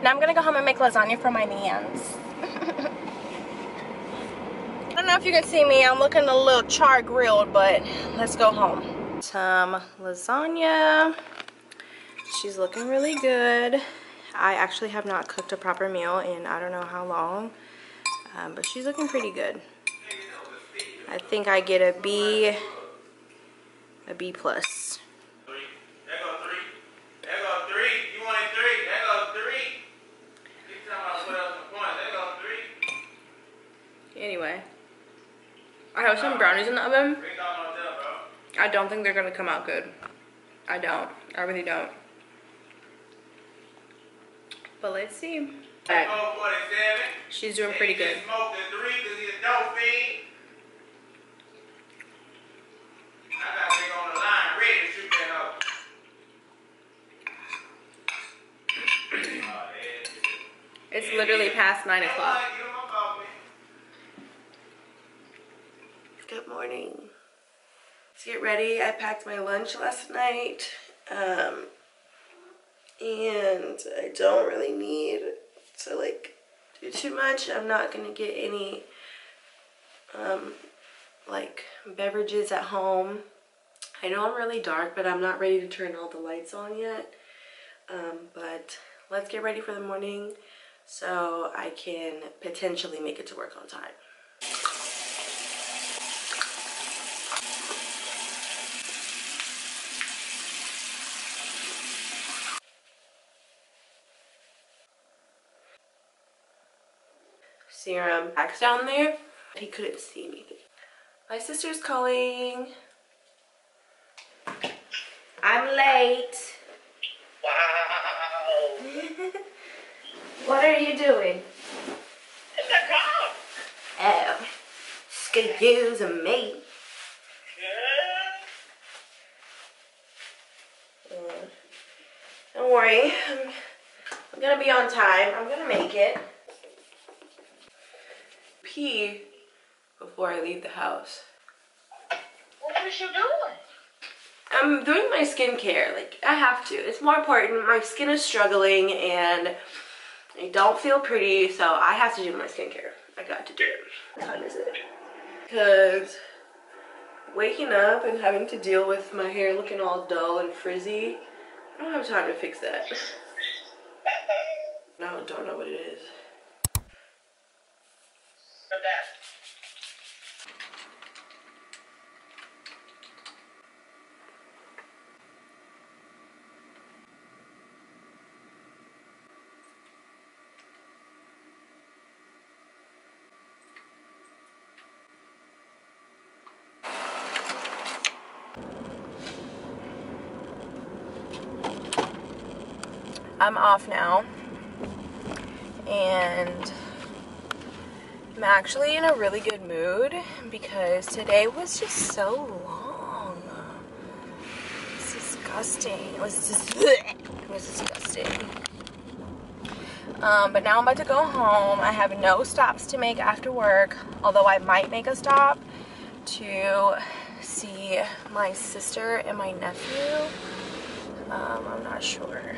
Now I'm gonna go home and make lasagna for my mans. I don't know if you can see me, I'm looking a little char grilled, but let's go home. Some lasagna. She's looking really good. I actually have not cooked a proper meal in I don't know how long, but she's looking pretty good. I think I get a B plus. There go three. There go three. You wanted three. There go three. You talking about what else in points? There go three. Anyway, I have some brownies in the oven. I don't think they're gonna come out good. I don't. I really don't. But let's see. Right. She's doing pretty good. It's literally past 9 o'clock. Good morning. Let's get ready. I packed my lunch last night. And I don't really need to like do too much. I'm not gonna get any like beverages at home. I know I'm really dark, but I'm not ready to turn all the lights on yet. But let's get ready for the morning so I can potentially make it to work on time. Serum packs down there. He couldn't see me. My sister's calling. I'm late. Wow. What are you doing? It's a car. Oh, excuse me. Don't worry. I'm gonna be on time. I'm gonna make it. Pee before I leave the house. What is you doing? I'm doing my skincare. Like, I have to. It's more important. My skin is struggling and I don't feel pretty, so I have to do my skincare. I got to do it. What time is it? Because waking up and having to deal with my hair looking all dull and frizzy, I don't have time to fix that. No, don't know what it is. I'm off now, and I'm actually in a really good mood because today was just so long. It's disgusting. It was disgusting. But now I'm about to go home. I have no stops to make after work, although I might make a stop to see my sister and my nephew. I'm not sure.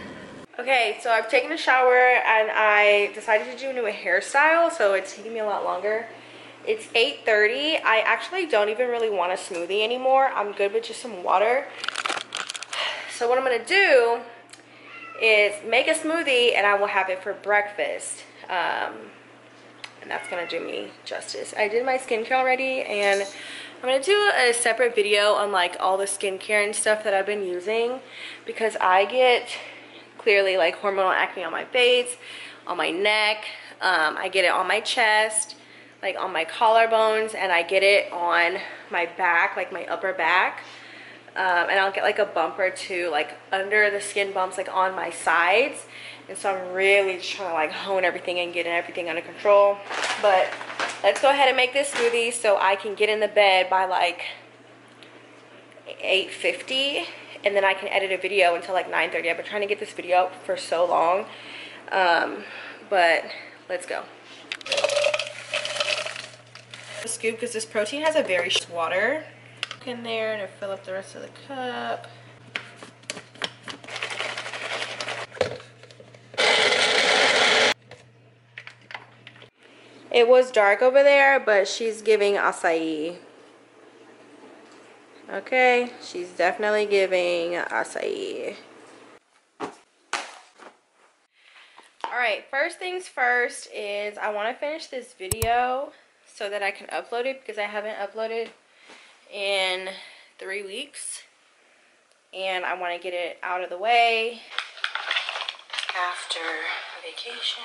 Okay, so I've taken a shower and I decided to do a new hairstyle, so it's taking me a lot longer. It's 8:30. I actually don't even really want a smoothie anymore. I'm good with just some water. So what I'm gonna do is make a smoothie and I will have it for breakfast. And that's gonna do me justice. I did my skincare already, and I'm gonna do a separate video on like all the skincare and stuff that I've been using, because I get clearly like hormonal acne on my face, on my neck. I get it on my chest, like on my collarbones, and I get it on my back, like my upper back. And I'll get like a bump or two like under the skin bumps, like on my sides. And so I'm really just trying to like hone everything and get everything under control. But let's go ahead and make this smoothie so I can get in the bed by like 8:50. And then I can edit a video until like 9:30. I've been trying to get this video up for so long. But let's go. A scoop, because this protein has a very water in there to fill up the rest of the cup. It was dark over there, but she's giving acai. Okay, she's definitely giving acai. Alright, first things first is I want to finish this video so that I can upload it, because I haven't uploaded in 3 weeks. And I want to get it out of the way after vacation.